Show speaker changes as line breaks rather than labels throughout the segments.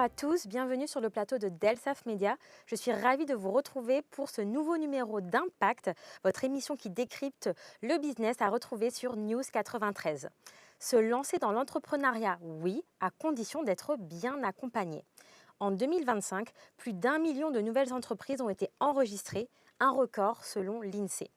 à tous, bienvenue sur le plateau de Delsaf Media. Je suis ravie de vous retrouver pour ce nouveau numéro d'Impact, votre émission qui décrypte le business à retrouver sur News 93. Se lancer dans l'entrepreneuriat, oui, à condition d'être bien accompagné. En 2025, plus d'1 million de nouvelles entreprises ont été enregistrées, un record selon l'INSEE.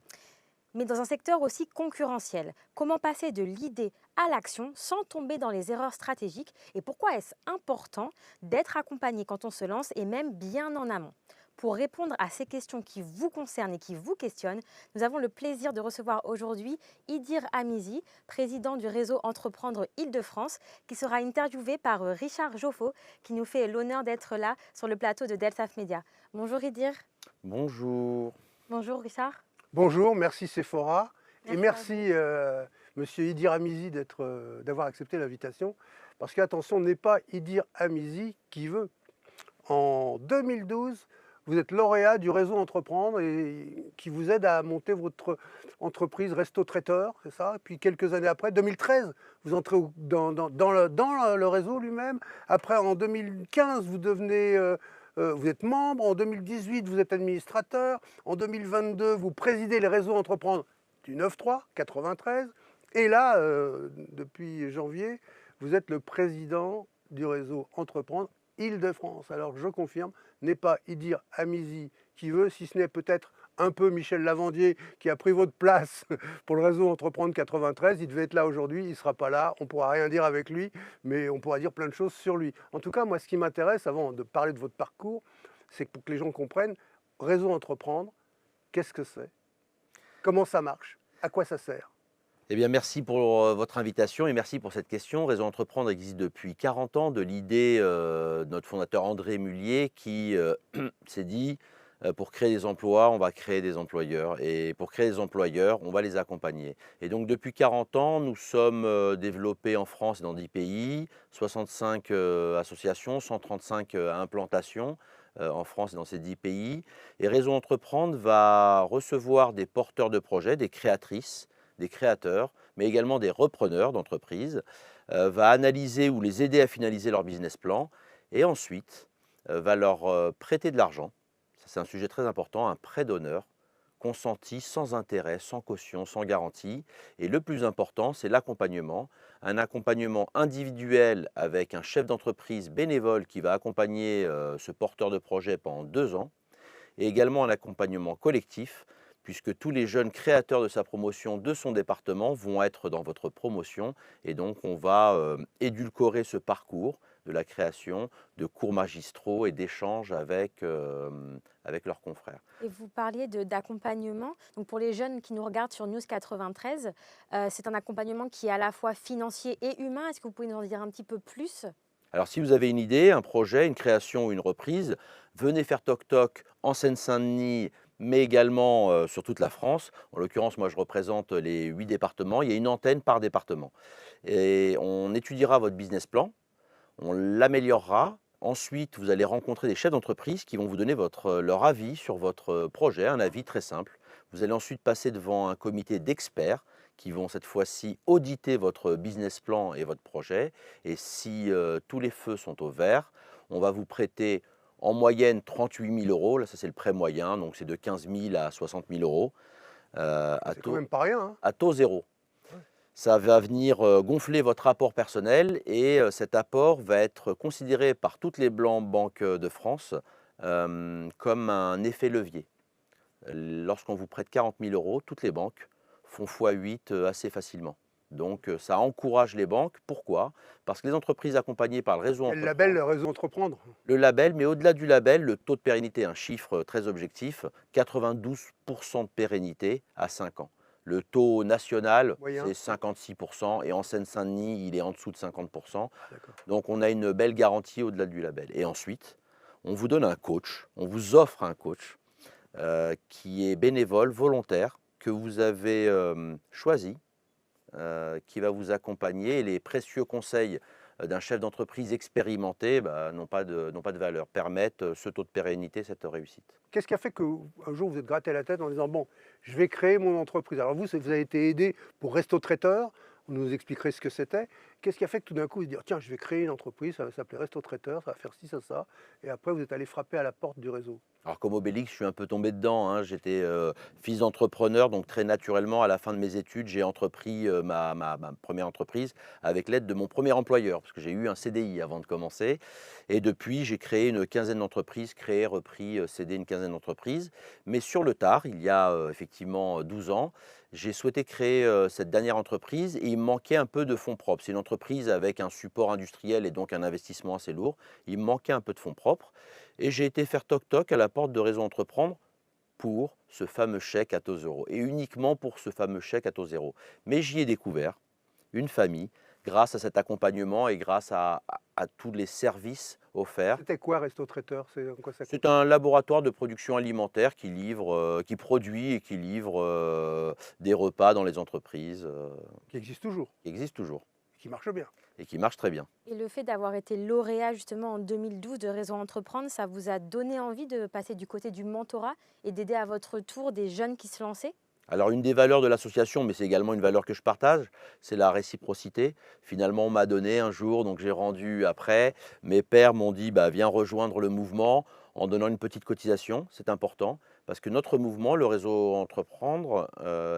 Mais dans un secteur aussi concurrentiel, comment passer de l'idée à l'action sans tomber dans les erreurs stratégiques et pourquoi est-ce important d'être accompagné quand on se lance et même bien en amont? Pour répondre à ces questions qui vous concernent et qui vous questionnent, nous avons le plaisir de recevoir aujourd'hui Idir Amizi, président du réseau Entreprendre Île-de-France, qui sera interviewé par Richard Joffo, qui nous fait l'honneur d'être là sur le plateau de Delsaf Media. Bonjour Idir.
Bonjour.
Bonjour Richard.
Bonjour, merci Sephora et
Merci à
merci Monsieur Idir Amizi d'avoir accepté l'invitation. Parce qu'attention, n'est pas Idir Amizi qui veut. En 2012, vous êtes lauréat du réseau Entreprendre et qui vous aide à monter votre entreprise resto-traiteur, c'est ça? Et puis quelques années après, 2013, vous entrez dans le réseau lui-même. Après, en 2015, vous êtes membre. En 2018, vous êtes administrateur. En 2022, vous présidez les réseaux Entreprendre du 9-3, 93. Et là, depuis janvier, vous êtes le président du réseau Entreprendre Île-de-France. Alors je confirme, n'est pas Idir Amizi qui veut, si ce n'est peut-être un peu Michel Lavandier qui a pris votre place pour le réseau Entreprendre 93. Il devait être là aujourd'hui, il ne sera pas là, on ne pourra rien dire avec lui, mais on pourra dire plein de choses sur lui. En tout cas, moi, ce qui m'intéresse, avant de parler de votre parcours, c'est pour que les gens comprennent, réseau Entreprendre, qu'est-ce que c'est? Comment ça marche? À quoi ça sert?
Eh bien, merci pour votre invitation et merci pour cette question. Réseau Entreprendre existe depuis 40 ans de l'idée de notre fondateur André Mullier qui s'est dit pour créer des emplois, on va créer des employeurs et pour créer des employeurs, on va les accompagner. Et donc depuis 40 ans, nous sommes développés en France et dans 10 pays, 65 associations, 135 implantations en France et dans ces 10 pays. Et Réseau Entreprendre va recevoir des porteurs de projets, des créatrices, des créateurs, mais également des repreneurs d'entreprises, va analyser ou les aider à finaliser leur business plan et ensuite va leur prêter de l'argent. Ça, c'est un sujet très important, un prêt d'honneur consenti sans intérêt, sans caution, sans garantie. Et le plus important, c'est l'accompagnement. Un accompagnement individuel avec un chef d'entreprise bénévole qui va accompagner ce porteur de projet pendant 2 ans et également un accompagnement collectif puisque tous les jeunes créateurs de sa promotion, de son département, vont être dans votre promotion. Et donc, on va édulcorer ce parcours de la création, de cours magistraux et d'échanges avec leurs confrères.
Et vous parliez d'accompagnement. Donc pour les jeunes qui nous regardent sur News 93, c'est un accompagnement qui est à la fois financier et humain. Est-ce que vous pouvez nous en dire un petit peu plus?
Alors, si vous avez une idée, un projet, une création ou une reprise, venez faire toc-toc en Seine-Saint-Denis, mais également sur toute la France. En l'occurrence, moi, je représente les 8 départements. Il y a une antenne par département. Et on étudiera votre business plan, on l'améliorera. Ensuite, vous allez rencontrer des chefs d'entreprise qui vont vous donner leur avis sur votre projet, un avis très simple. Vous allez ensuite passer devant un comité d'experts qui vont cette fois-ci auditer votre business plan et votre projet. Et si tous les feux sont au vert, on va vous prêter en moyenne 38 000 euros. Là, ça c'est le prêt moyen, donc c'est de 15 000 à 60 000 euros
C'est quand même pas rien, hein.
à taux zéro. Ça va venir gonfler votre apport personnel et cet apport va être considéré par toutes les banques de France comme un effet levier. Lorsqu'on vous prête 40 000 euros, toutes les banques font x8 assez facilement. Donc ça encourage les banques. Pourquoi? Parce que les entreprises accompagnées par le réseau
Le label Réseau Entreprendre.
le label, mais au-delà du label, le taux de pérennité, un chiffre très objectif, 92% de pérennité à 5 ans. Le taux national,
Moyen.
c'est 56% et en Seine-Saint-Denis, il est en dessous de 50%.
D'accord.
Donc on a une belle garantie au-delà du label. Et ensuite, on vous donne un coach, on vous offre un coach qui est bénévole, volontaire, que vous avez choisi, qui va vous accompagner. Et les précieux conseils d'un chef d'entreprise expérimenté n'ont pas de valeur, permettent ce taux de pérennité, cette réussite.
Qu'est-ce qui a fait qu'un jour vous êtes gratté la tête en disant bon, je vais créer mon entreprise? Alors vous avez été aidé pour Resto Traiteur, vous nous expliquerez ce que c'était. Qu'est-ce qui a fait que tout d'un coup, vous dites, tiens, je vais créer une entreprise, ça va s'appeler Resto Traiteur, ça va faire ci, ça, et après vous êtes allé frapper à la porte du réseau?
Alors comme Obélix, je suis un peu tombé dedans, hein. J'étais fils d'entrepreneur, donc très naturellement, à la fin de mes études, j'ai entrepris ma première entreprise avec l'aide de mon premier employeur, parce que j'ai eu un CDI avant de commencer. Et depuis, j'ai créé une quinzaine d'entreprises, créé, repris, cédé une quinzaine d'entreprises. Mais sur le tard, il y a effectivement 12 ans, j'ai souhaité créer cette dernière entreprise et il me manquait un peu de fonds propres. C'est une entreprise avec un support industriel et donc un investissement assez lourd. Il me manquait un peu de fonds propres. Et j'ai été faire toc-toc à la porte de Réseau Entreprendre pour ce fameux chèque à taux zéro et uniquement pour ce fameux chèque à taux zéro. Mais j'y ai découvert une famille grâce à cet accompagnement et grâce à tous les services offerts.
C'était quoi Resto Traiteur? C'est en quoi ça
C'est
consiste?
un laboratoire de production alimentaire qui livre, qui produit et qui livre des repas dans les entreprises
Qui existe toujours,
qui existent toujours
qui marche bien.
et qui marchent très bien.
Et le fait d'avoir été lauréat justement en 2012 de Réseau Entreprendre, ça vous a donné envie de passer du côté du mentorat et d'aider à votre tour des jeunes qui se lançaient?
Alors une des valeurs de l'association, mais c'est également une valeur que je partage, c'est la réciprocité. Finalement, on m'a donné un jour, donc j'ai rendu après. Mes pères m'ont dit, bah, viens rejoindre le mouvement en donnant une petite cotisation, c'est important, parce que notre mouvement, le réseau Entreprendre,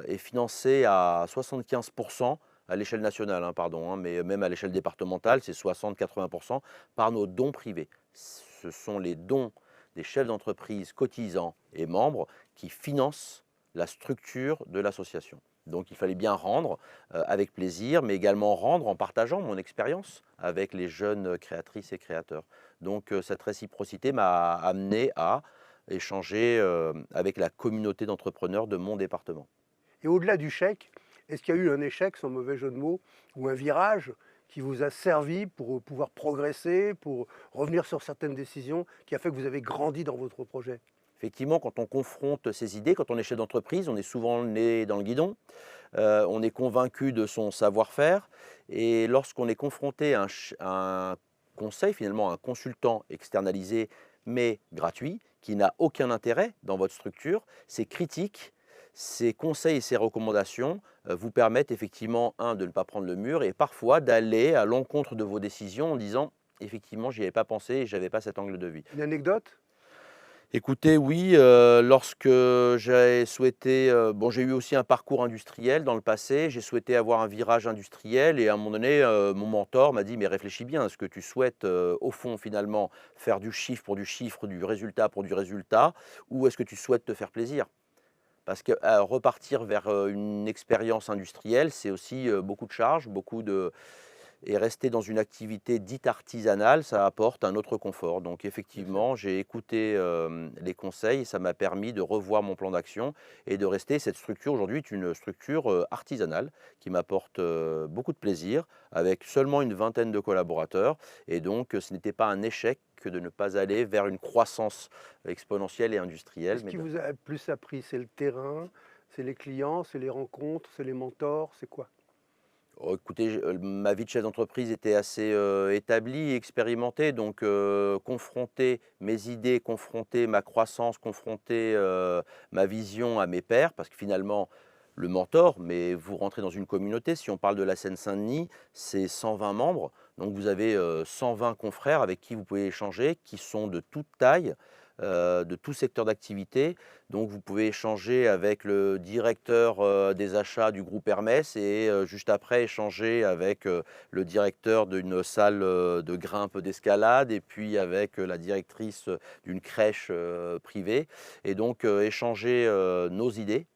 est financé à 75% à l'échelle nationale, hein, pardon, hein, mais même à l'échelle départementale, c'est 60-80% par nos dons privés. Ce sont les dons des chefs d'entreprise cotisants et membres qui financent la structure de l'association. Donc il fallait bien rendre avec plaisir, mais également rendre en partageant mon expérience avec les jeunes créatrices et créateurs. Donc cette réciprocité m'a amené à échanger avec la communauté d'entrepreneurs de mon département.
Et au-delà du chèque, est-ce qu'il y a eu un échec, sans mauvais jeu de mots, ou un virage qui vous a servi pour pouvoir progresser, pour revenir sur certaines décisions, qui a fait que vous avez grandi dans votre projet?
Effectivement, quand on confronte ses idées, quand on est chef d'entreprise, on est souvent le nez dans le guidon, on est convaincu de son savoir-faire et lorsqu'on est confronté à un conseil, finalement un consultant externalisé mais gratuit, qui n'a aucun intérêt dans votre structure, ses critiques, ses conseils et ses recommandations vous permettent effectivement, de ne pas prendre le mur et parfois d'aller à l'encontre de vos décisions en disant, effectivement, j'y avais pas pensé et je n'avais pas cet angle de vue.
Une anecdote?
Écoutez, oui, lorsque j'ai souhaité, bon, j'ai eu aussi un parcours industriel dans le passé, j'ai souhaité avoir un virage industriel et à un moment donné, mon mentor m'a dit: «Mais réfléchis bien, est-ce que tu souhaites, au fond, finalement, faire du chiffre, du résultat pour du résultat ou est-ce que tu souhaites te faire plaisir?» Parce que, repartir vers, une expérience industrielle, c'est aussi, beaucoup de charges, beaucoup de et rester dans une activité dite artisanale, ça apporte un autre confort. Donc
Bien sûr.
effectivement, j'ai écouté les conseils, ça m'a permis de revoir mon plan d'action et de rester. Cette structure aujourd'hui est une structure artisanale qui m'apporte beaucoup de plaisir, avec seulement une vingtaine de collaborateurs. Et donc, ce n'était pas un échec que de ne pas aller vers une croissance exponentielle et industrielle.
Qu'est-ce qui vous a le plus appris? C'est le terrain, c'est les clients, c'est les rencontres, c'est les mentors, c'est quoi?
Oh, écoutez, ma vie de chef d'entreprise était assez, établie, expérimentée, donc confronter mes idées, confronter ma croissance, confronter, ma vision à mes pairs, parce que finalement, le mentor, mais vous rentrez dans une communauté, si on parle de la Seine-Saint-Denis, c'est 120 membres, donc vous avez, 120 confrères avec qui vous pouvez échanger, qui sont de toute taille, de tout secteur d'activité. Donc vous pouvez échanger avec le directeur, des achats du groupe Hermès et juste après échanger avec, le directeur d'une salle, de grimpe d'escalade et puis avec, la directrice, d'une crèche, privée et donc échanger, nos idées,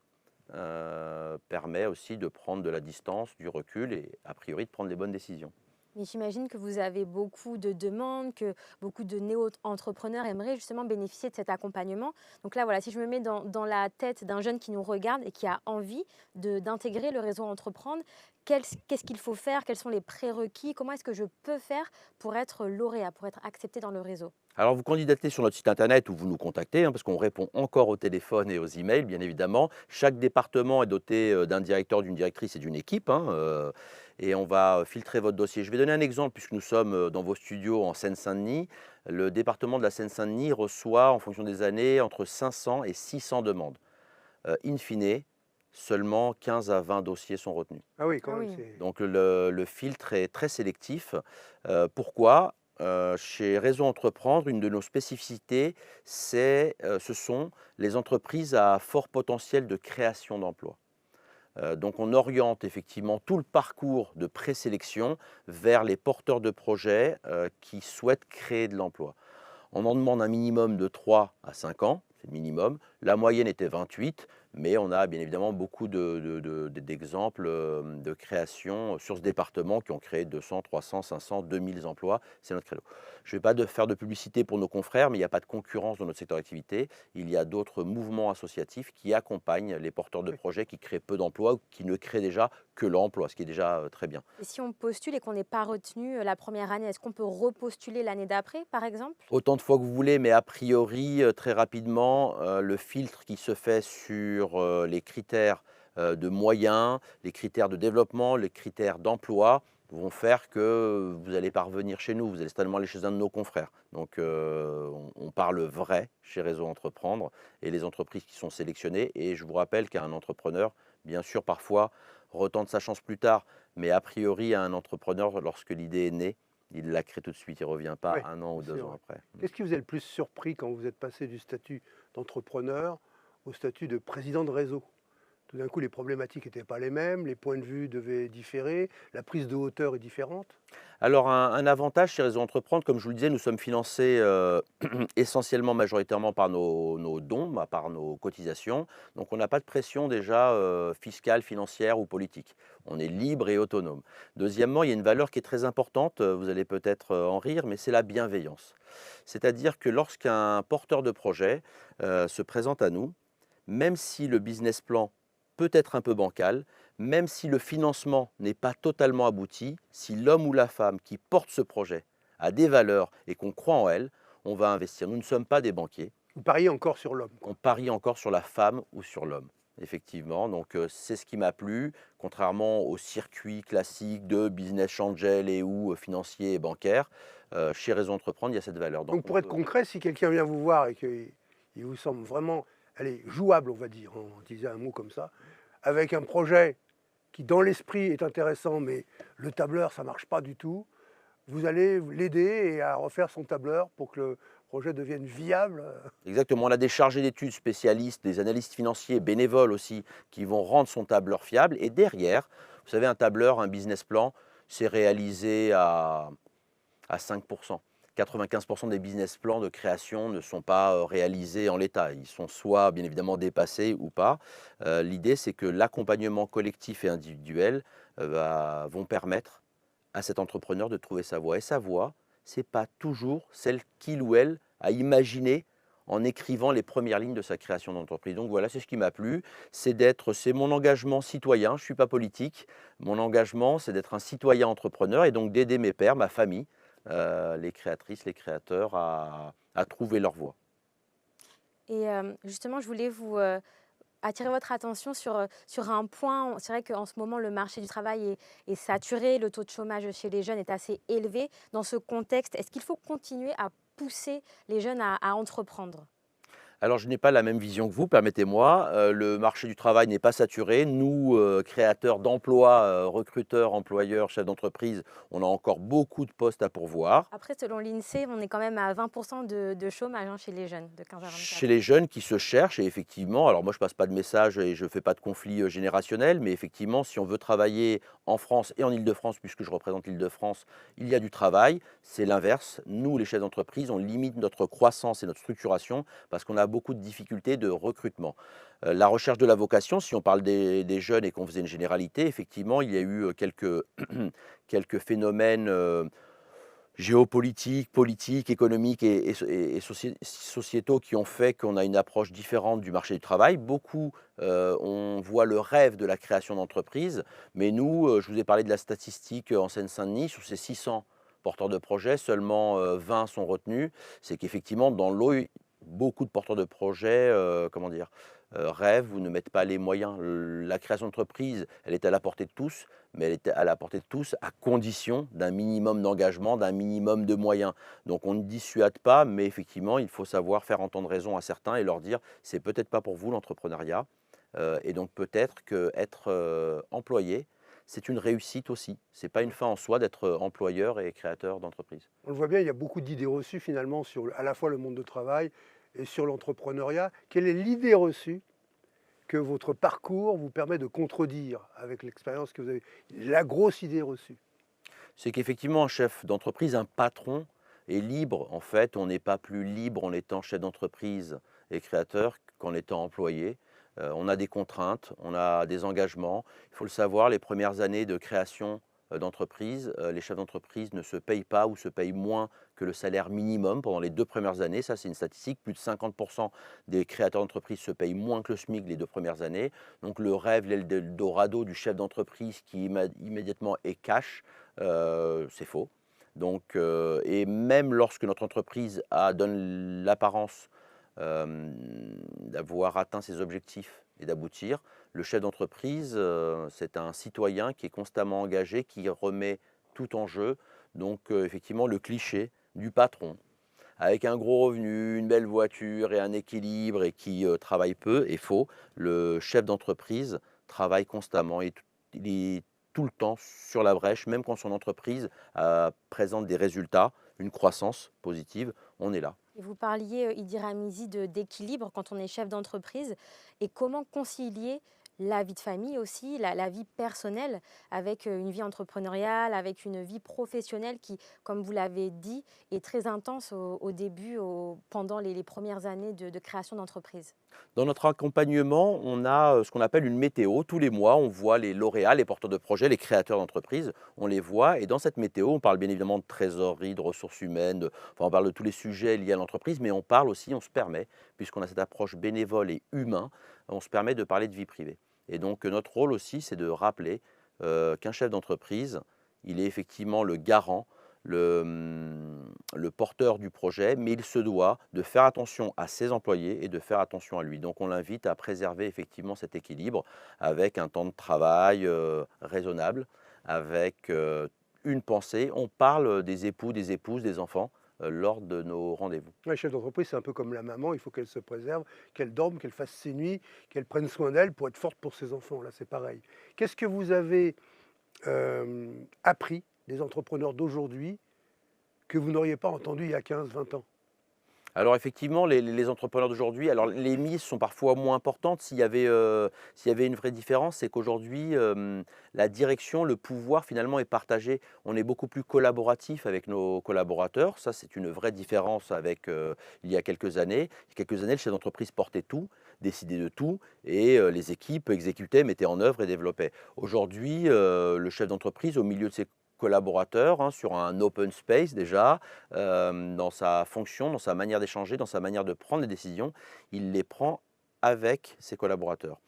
permet aussi de prendre de la distance, du recul et a priori de prendre les bonnes décisions.
Mais j'imagine que vous avez beaucoup de demandes, que beaucoup de néo-entrepreneurs aimeraient justement bénéficier de cet accompagnement. Donc là, voilà, si je me mets dans la tête d'un jeune qui nous regarde et qui a envie d'intégrer le réseau Entreprendre, qu'est-ce qu'il faut faire? Quels sont les prérequis? Comment est-ce que je peux faire pour être lauréat, pour être accepté dans le réseau?
Alors vous candidatez sur notre site internet ou vous nous contactez, hein, parce qu'on répond encore au téléphone et aux emails, bien évidemment. Chaque département est doté d'un directeur, d'une directrice et d'une équipe, hein, et on va filtrer votre dossier. Je vais donner un exemple, puisque nous sommes dans vos studios en Seine-Saint-Denis. Le département de la Seine-Saint-Denis reçoit, en fonction des années, entre 500 et 600 demandes. In fine, seulement 15 à 20 dossiers sont retenus.
Ah oui, quand
Ah
même,
oui.
c'est
Donc le filtre est très sélectif. Pourquoi? Chez Réseau Entreprendre, une de nos spécificités, ce sont les entreprises à fort potentiel de création d'emplois. Donc on oriente effectivement tout le parcours de présélection vers les porteurs de projets qui souhaitent créer de l'emploi. On en demande un minimum de 3 à 5 ans, c'est le minimum. La moyenne était 28, mais on a bien évidemment beaucoup d'exemples de création sur ce département qui ont créé 200, 300, 500, 2000 emplois. C'est notre credo. Je ne vais pas faire de publicité pour nos confrères, mais il n'y a pas de concurrence dans notre secteur d'activité. Il y a d'autres mouvements associatifs qui accompagnent les porteurs de
oui.
projets qui créent peu d'emplois ou qui ne créent déjà que l'emploi, ce qui est déjà très bien.
Et si on postule et qu'on n'est pas retenu la première année, est-ce qu'on peut repostuler l'année d'après, par exemple?
Autant de fois que vous voulez, mais a priori, très rapidement, le filtre qui se fait sur les critères de moyens, les critères de développement, les critères d'emploi vont faire que vous allez pas revenir chez nous, vous allez certainement aller chez un de nos confrères. Donc on parle vrai chez Réseau Entreprendre et les entreprises qui sont sélectionnées. Et je vous rappelle qu'un entrepreneur, bien sûr, parfois retente sa chance plus tard, mais a priori, un entrepreneur, lorsque l'idée est née, il la crée tout de suite, il ne revient pas
Oui,
1 an ou
c'est
2 ans
vrai.
après.
Qu'est-ce qui vous a le plus surpris quand vous êtes passé du statut d'entrepreneur au statut de président de réseau? Tout d'un coup, les problématiques n'étaient pas les mêmes, les points de vue devaient différer, la prise de hauteur est différente.
Alors un avantage chez Réseau Entreprendre, comme je vous le disais, nous sommes financés essentiellement, majoritairement par nos dons, par nos cotisations. Donc on n'a pas de pression déjà fiscale, financière ou politique. On est libre et autonome. Deuxièmement, il y a une valeur qui est très importante, vous allez peut-être en rire, mais c'est la bienveillance. C'est-à-dire que lorsqu'un porteur de projet se présente à nous, même si le business plan peut être un peu bancal, même si le financement n'est pas totalement abouti, si l'homme ou la femme qui porte ce projet a des valeurs et qu'on croit en elle, on va investir. Nous ne sommes pas des banquiers,
Vous pariez encore sur l'homme,
on
quoi.
parie encore sur la femme ou sur l'homme. Effectivement, donc c'est ce qui m'a plu, contrairement au circuit classique de business angel et ou financier et bancaire. Chez Réseau Entreprendre, il y a cette valeur. Donc
Donc
on
pour être
peut.
concret, si quelqu'un vient vous voir et qu'il vous semble vraiment, allez, jouable, on va dire, on disait un mot comme ça, avec un projet qui dans l'esprit est intéressant, mais le tableur, ça ne marche pas du tout, vous allez l'aider et à refaire son tableur pour que le projet devienne viable.
Exactement, on a des chargés d'études spécialistes, des analystes financiers, bénévoles aussi, qui vont rendre son tableur fiable. Et derrière, vous savez, un tableur, un business plan, c'est réalisé à 5%. 95% des business plans de création ne sont pas réalisés en l'état. Ils sont soit bien évidemment dépassés ou pas. L'idée, c'est que l'accompagnement collectif et individuel vont permettre à cet entrepreneur de trouver sa voie. Et sa voie, ce n'est pas toujours celle qu'il ou elle a imaginée en écrivant les premières lignes de sa création d'entreprise. Donc voilà, c'est ce qui m'a plu, c'est mon engagement citoyen, je ne suis pas politique, mon engagement c'est d'être un citoyen entrepreneur et donc d'aider mes pairs, ma famille, les créatrices, les créateurs à trouver leur voie.
Et justement, je voulais vous attirer votre attention sur un point. C'est vrai qu'en ce moment, le marché du travail est saturé, le taux de chômage chez les jeunes est assez élevé. Dans ce contexte, est-ce qu'il faut continuer à pousser les jeunes à entreprendre?
Alors, je n'ai pas la même vision que vous, permettez-moi. Le marché du travail n'est pas saturé. Nous, créateurs d'emplois, recruteurs, employeurs, chefs d'entreprise, on a encore beaucoup de postes à pourvoir.
Après, selon l'INSEE, on est quand même à 20% de chômage chez les jeunes de 15 à 24
Chez
ans.
les jeunes qui se cherchent, et effectivement, alors moi je passe pas de message et je ne fais pas de conflit générationnel, mais effectivement, si on veut travailler en France et en Île-de-France, puisque je représente l'Île-de-France, il y a du travail. C'est l'inverse. Nous, les chefs d'entreprise, on limite notre croissance et notre structuration parce qu'on a beaucoup de difficultés de recrutement. La recherche de la vocation, si on parle des jeunes et qu'on faisait une généralité, effectivement, il y a eu quelques, quelques phénomènes géopolitiques, politiques, économiques et sociétaux qui ont fait qu'on a une approche différente du marché du travail. Beaucoup, on voit le rêve de la création d'entreprise, mais nous, je vous ai parlé de la statistique en Seine-Saint-Denis, sur ces 600 porteurs de projets, seulement 20 sont retenus. C'est qu'effectivement, dans l'eau, beaucoup de porteurs de projets, rêvent ou ne mettent pas les moyens. La création d'entreprise, elle est à la portée de tous, mais elle est à la portée de tous à condition d'un minimum d'engagement, d'un minimum de moyens. Donc on ne dissuade pas, mais effectivement, il faut savoir faire entendre raison à certains et leur dire, c'est peut-être pas pour vous l'entrepreneuriat, Et donc peut-être qu'être employé, c'est une réussite aussi. Ce n'est pas une fin en soi d'être employeur et créateur d'entreprise.
On le voit bien, il y a beaucoup d'idées reçues finalement sur à la fois le monde du travail et sur l'entrepreneuriat. Quelle est l'idée reçue que votre parcours vous permet de contredire avec l'expérience que vous avez? La grosse idée reçue.
C'est qu'effectivement, un chef d'entreprise, un patron, est libre. En fait, on n'est pas plus libre en étant chef d'entreprise et créateur qu'en étant employé. On a des contraintes, on a des engagements. Il faut le savoir, les premières années de création d'entreprise, les chefs d'entreprise ne se payent pas ou se payent moins que le salaire minimum pendant les 2 premières années. Ça, c'est une statistique. Plus de 50% des créateurs d'entreprise se payent moins que le SMIC les 2 premières années. Donc le rêve, l'Eldorado du chef d'entreprise qui immédiatement est cash, c'est faux. Donc, et même lorsque notre entreprise donne l'apparence d'avoir atteint ses objectifs et d'aboutir, le chef d'entreprise, c'est un citoyen qui est constamment engagé, qui remet tout en jeu. Donc, effectivement, le cliché du patron, avec un gros revenu, une belle voiture et un équilibre et qui travaille peu, est faux. Le chef d'entreprise travaille constamment et il est tout le temps sur la brèche, même quand son entreprise présente des résultats, une croissance positive, on est là.
Et vous parliez, Idir Ramizi, d'équilibre quand on est chef d'entreprise et comment concilier la vie de famille aussi, la vie personnelle avec une vie entrepreneuriale, avec une vie professionnelle qui, comme vous l'avez dit, est très intense au début, pendant les premières années de création d'entreprise.
Dans notre accompagnement, on a ce qu'on appelle une météo. Tous les mois, on voit les lauréats, les porteurs de projets, les créateurs d'entreprises. On les voit et dans cette météo, on parle bien évidemment de trésorerie, de ressources humaines, enfin, on parle de tous les sujets liés à l'entreprise, mais on parle aussi, on se permet, puisqu'on a cette approche bénévole et humain, on se permet de parler de vie privée. Et donc notre rôle aussi, c'est de rappeler qu'un chef d'entreprise, il est effectivement le garant, le porteur du projet, mais il se doit de faire attention à ses employés et de faire attention à lui. Donc on l'invite à préserver effectivement cet équilibre avec un temps de travail raisonnable, avec une pensée. On parle des époux, des épouses, des enfants lors de nos rendez-vous.
Un chef d'entreprise, c'est un peu comme la maman, il faut qu'elle se préserve, qu'elle dorme, qu'elle fasse ses nuits, qu'elle prenne soin d'elle pour être forte pour ses enfants. Là, c'est pareil. Qu'est-ce que vous avez appris des entrepreneurs d'aujourd'hui que vous n'auriez pas entendu il y a 15-20 ans?
Alors effectivement, les entrepreneurs d'aujourd'hui, alors les mises sont parfois moins importantes. S'il y avait une vraie différence, c'est qu'aujourd'hui, la direction, le pouvoir finalement est partagé. On est beaucoup plus collaboratif avec nos collaborateurs. Ça, c'est une vraie différence avec il y a quelques années. Il y a quelques années, le chef d'entreprise portait tout, décidait de tout, et les équipes exécutaient, mettaient en œuvre et développaient. Aujourd'hui, le chef d'entreprise, au milieu de ses collaborateurs, hein, sur un open space déjà, dans sa fonction, dans sa manière d'échanger, dans sa manière de prendre les décisions, il les prend avec ses collaborateurs.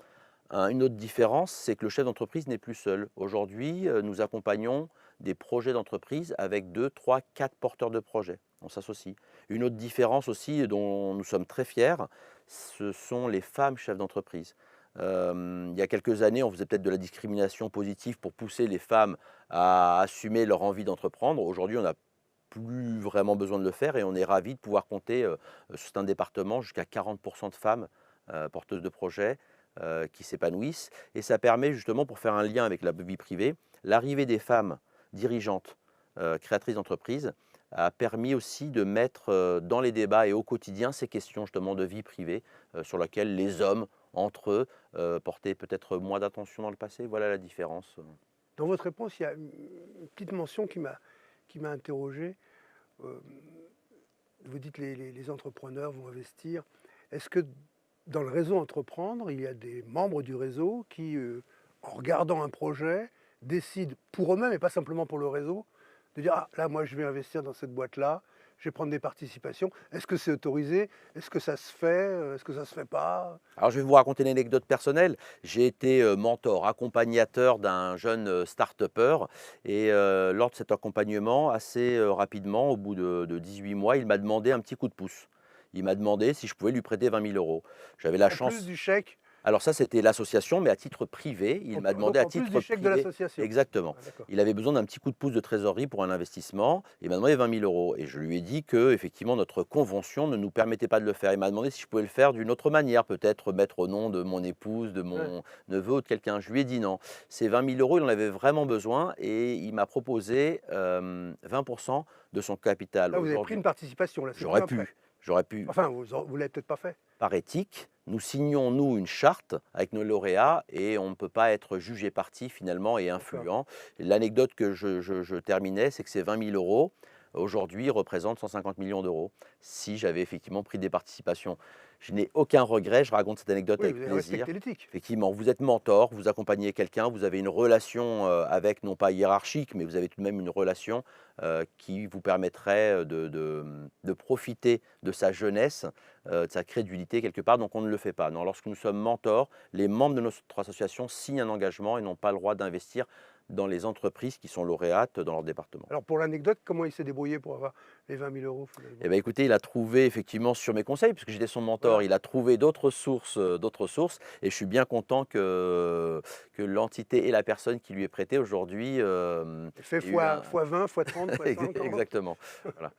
Une autre différence, c'est que le chef d'entreprise n'est plus seul. Aujourd'hui, nous accompagnons des projets d'entreprise avec 2, 3, 4 porteurs de projets. On s'associe. Une autre différence aussi dont nous sommes très fiers, ce sont les femmes chefs d'entreprise. Il y a quelques années, on faisait peut-être de la discrimination positive pour pousser les femmes à assumer leur envie d'entreprendre. Aujourd'hui, on n'a plus vraiment besoin de le faire et on est ravis de pouvoir compter sur un département jusqu'à 40% de femmes porteuses de projets qui s'épanouissent. Et ça permet justement, pour faire un lien avec la vie privée, l'arrivée des femmes dirigeantes, créatrices d'entreprises, a permis aussi de mettre dans les débats et au quotidien ces questions justement de vie privée sur lesquelles les hommes, entre eux, portaient peut-être moins d'attention dans le passé. Voilà la différence.
Dans votre réponse, il y a une petite mention qui m'a interrogé. Vous dites que les entrepreneurs vont investir. Est-ce que dans le réseau Entreprendre, il y a des membres du réseau qui, en regardant un projet, décident pour eux-mêmes et pas simplement pour le réseau, de dire: ah, là, moi, je vais investir dans cette boîte-là, je vais prendre des participations. Est-ce que c'est autorisé? Est-ce que ça se fait? Est-ce que ça ne se fait pas?
Alors je vais vous raconter une anecdote personnelle. J'ai été mentor, accompagnateur d'un jeune start-upper et lors de cet accompagnement, assez rapidement, au bout de 18 mois, il m'a demandé un petit coup de pouce. Il m'a demandé si je pouvais lui prêter 20 000 euros. J'avais la
En plus
chance.
du chèque
Alors ça, c'était l'association, mais à titre privé. Il m'a demandé à
En plus
titre
du chèque de
privé.
l'association.
Exactement.
Ah, d'accord.
Il avait besoin d'un petit coup de pouce de trésorerie pour un investissement. Il m'a demandé 20 000 euros. Et je lui ai dit que, effectivement, notre convention ne nous permettait pas de le faire. Il m'a demandé si je pouvais le faire d'une autre manière, peut-être mettre au nom de mon épouse, de
Ouais.
mon neveu ou de quelqu'un. Je lui ai dit non. Ces 20 000 euros, il en avait vraiment besoin et il m'a proposé 20% de son capital.
Là, vous avez pris
Aujourd'hui,
une participation, là, c'est plus
j'aurais
un prêt.
pu. J'aurais pu.
Enfin, vous ne l'avez peut-être pas fait.
Par éthique, nous signons, nous, une charte avec nos lauréats et on ne peut pas être jugé parti finalement et
D'accord.
influent. L'anecdote que je terminais, c'est que ces 20 000 euros, aujourd'hui, représentent 150 millions d'euros si j'avais effectivement pris des participations. Je n'ai aucun regret, je raconte cette anecdote
Oui,
avec
vous avez
plaisir.
respecté l'éthique.
Effectivement, vous êtes mentor, vous accompagnez quelqu'un, vous avez une relation avec, non pas hiérarchique, mais vous avez tout de même une relation qui vous permettrait de profiter de sa jeunesse, de sa crédulité quelque part. Donc on ne le fait pas. Non, lorsque nous sommes mentors, les membres de notre association signent un engagement et n'ont pas le droit d'investir dans les entreprises qui sont lauréates dans leur département.
Alors, pour l'anecdote, comment il s'est débrouillé pour avoir les 20 000 euros finalement?
Eh bien, écoutez, il a trouvé effectivement sur mes conseils, puisque j'étais son mentor,
Voilà.
il a trouvé d'autres sources, et je suis bien content que l'entité et la personne qui lui est prêtée aujourd'hui
Fait
ait eu un...
fois 20, fois 30, fois 50.
Exactement. Voilà.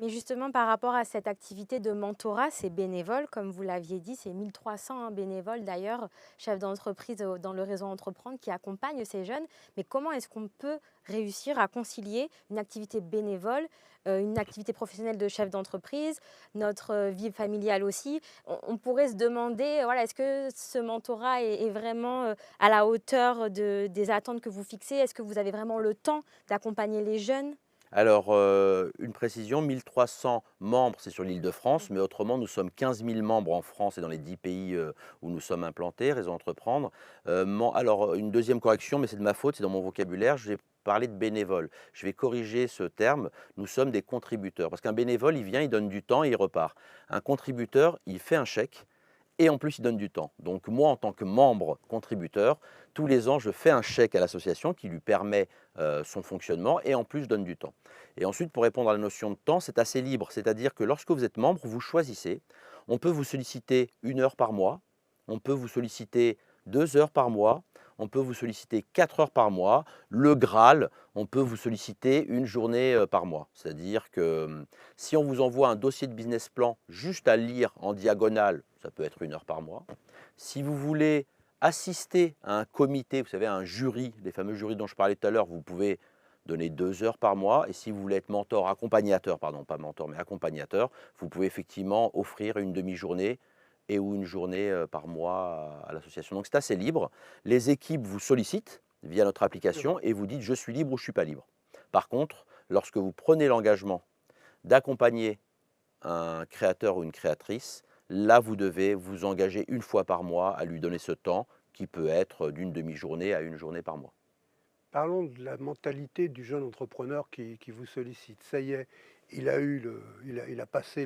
Mais justement, par rapport à cette activité de mentorat, c'est bénévole, comme vous l'aviez dit, c'est 1300 bénévoles d'ailleurs, chefs d'entreprise dans le réseau Entreprendre qui accompagnent ces jeunes. Mais comment est-ce qu'on peut réussir à concilier une activité bénévole, une activité professionnelle de chef d'entreprise, notre vie familiale aussi? On pourrait se demander, voilà, est-ce que ce mentorat est vraiment à la hauteur des attentes que vous fixez? Est-ce que vous avez vraiment le temps d'accompagner les jeunes?
Alors, une précision, 1300 membres, c'est sur l'Île-de-France, mais autrement, nous sommes 15 000 membres en France et dans les 10 pays où nous sommes implantés, Réseau Entreprendre. Alors, une deuxième correction, mais c'est de ma faute, c'est dans mon vocabulaire, je vais parler de bénévoles. Je vais corriger ce terme, nous sommes des contributeurs, parce qu'un bénévole, il vient, il donne du temps et il repart. Un contributeur, il fait un chèque, et en plus, il donne du temps. Donc moi, en tant que membre contributeur, tous les ans, je fais un chèque à l'association qui lui permet son fonctionnement et en plus, je donne du temps. Et ensuite, pour répondre à la notion de temps, c'est assez libre. C'est-à-dire que lorsque vous êtes membre, vous choisissez. On peut vous solliciter 1 heure par mois, on peut vous solliciter 2 heures par mois, on peut vous solliciter 4 heures par mois. Le Graal, on peut vous solliciter une journée par mois. C'est-à-dire que si on vous envoie un dossier de business plan juste à lire en diagonale, ça peut être 1 heure par mois. Si vous voulez assister à un comité, vous savez, à un jury, les fameux jurys dont je parlais tout à l'heure, vous pouvez donner 2 heures par mois. Et si vous voulez être mentor, accompagnateur, pardon, pas mentor, mais accompagnateur, vous pouvez effectivement offrir une demi-journée et ou une journée par mois à l'association. Donc c'est assez libre. Les équipes vous sollicitent via notre application et vous dites je suis libre ou je ne suis pas libre. Par contre, lorsque vous prenez l'engagement d'accompagner un créateur ou une créatrice, là vous devez vous engager 1 fois par mois à lui donner ce temps qui peut être d'une demi-journée à une journée par mois.
Parlons de la mentalité du jeune entrepreneur qui vous sollicite. Ça y est, il a passé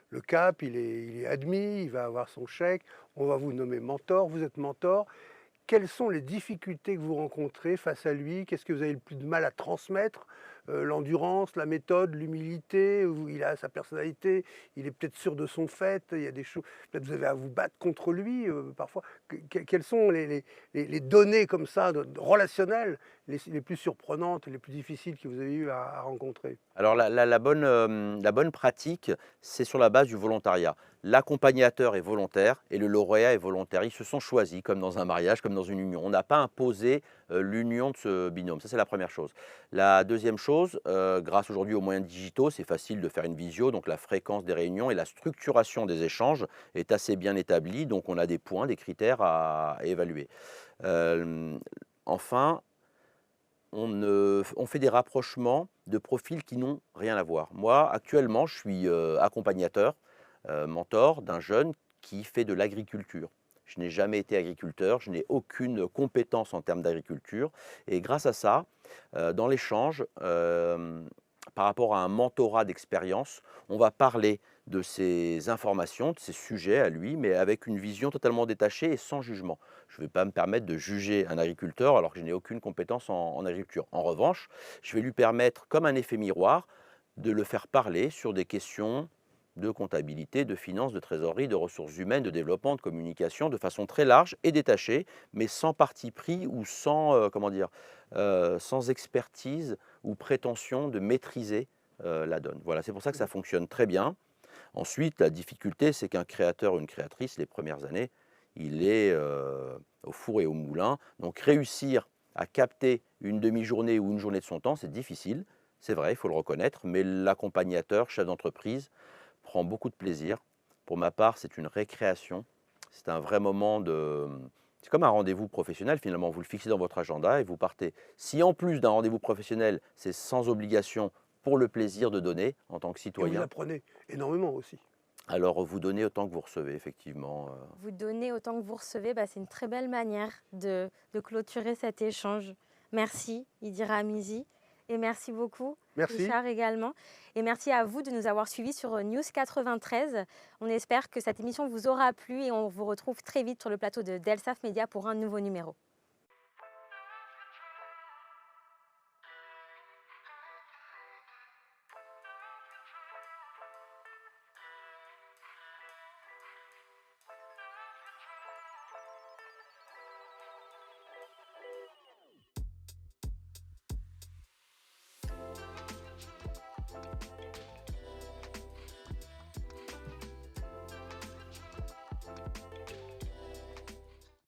le cap, il est admis, il va avoir son chèque, on va vous nommer mentor, vous êtes mentor. Quelles sont les difficultés que vous rencontrez face à lui? Qu'est-ce que vous avez le plus de mal à transmettre? L'endurance, la méthode, l'humilité, ou il a sa personnalité, il est peut-être sûr de son fait, il y a des choses, peut-être vous avez à vous battre contre lui parfois. Quelles sont les données comme ça, relationnelles, les plus surprenantes, les plus difficiles que vous avez eu à rencontrer?
Alors la bonne pratique, c'est sur la base du volontariat. L'accompagnateur est volontaire et le lauréat est volontaire. Ils se sont choisis, comme dans un mariage, comme dans une union. On n'a pas imposé l'union de ce binôme. Ça, c'est la première chose. La deuxième chose, grâce aujourd'hui aux moyens digitaux, c'est facile de faire une visio, donc la fréquence des réunions et la structuration des échanges est assez bien établie. Donc on a des points, des critères à évaluer. Enfin, on fait des rapprochements de profils qui n'ont rien à voir. Moi, actuellement, je suis accompagnateur, mentor d'un jeune qui fait de l'agriculture. Je n'ai jamais été agriculteur, je n'ai aucune compétence en termes d'agriculture. Et grâce à ça, dans l'échange, par rapport à un mentorat d'expérience, on va parler de ces informations, de ces sujets à lui, mais avec une vision totalement détachée et sans jugement. Je ne vais pas me permettre de juger un agriculteur alors que je n'ai aucune compétence en agriculture. En revanche, je vais lui permettre, comme un effet miroir, de le faire parler sur des questions de comptabilité, de finances, de trésorerie, de ressources humaines, de développement, de communication, de façon très large et détachée, mais sans parti pris ou sans, comment dire, sans expertise ou prétention de maîtriser la donne. Voilà, c'est pour ça que ça fonctionne très bien. Ensuite, la difficulté, c'est qu'un créateur ou une créatrice, les premières années, il est au four et au moulin. Donc réussir à capter une demi-journée ou une journée de son temps, c'est difficile, c'est vrai, il faut le reconnaître, mais l'accompagnateur, chef d'entreprise, prend beaucoup de plaisir. Pour ma part, c'est une récréation, c'est un vrai moment de... C'est comme un rendez-vous professionnel, finalement, vous le fixez dans votre agenda et vous partez. Si en plus d'un rendez-vous professionnel, c'est sans obligation pour le plaisir de donner en tant que
Et vous
citoyen,
apprenez énormément aussi.
alors vous donnez autant que vous recevez, effectivement.
Vous donnez autant que vous recevez, c'est une très belle manière de clôturer cet échange. Merci Idira Amizi et merci beaucoup
Merci.
Richard également. Et merci à vous de nous avoir suivis sur News 93. On espère que cette émission vous aura plu et on vous retrouve très vite sur le plateau de Delsaf Media pour un nouveau numéro.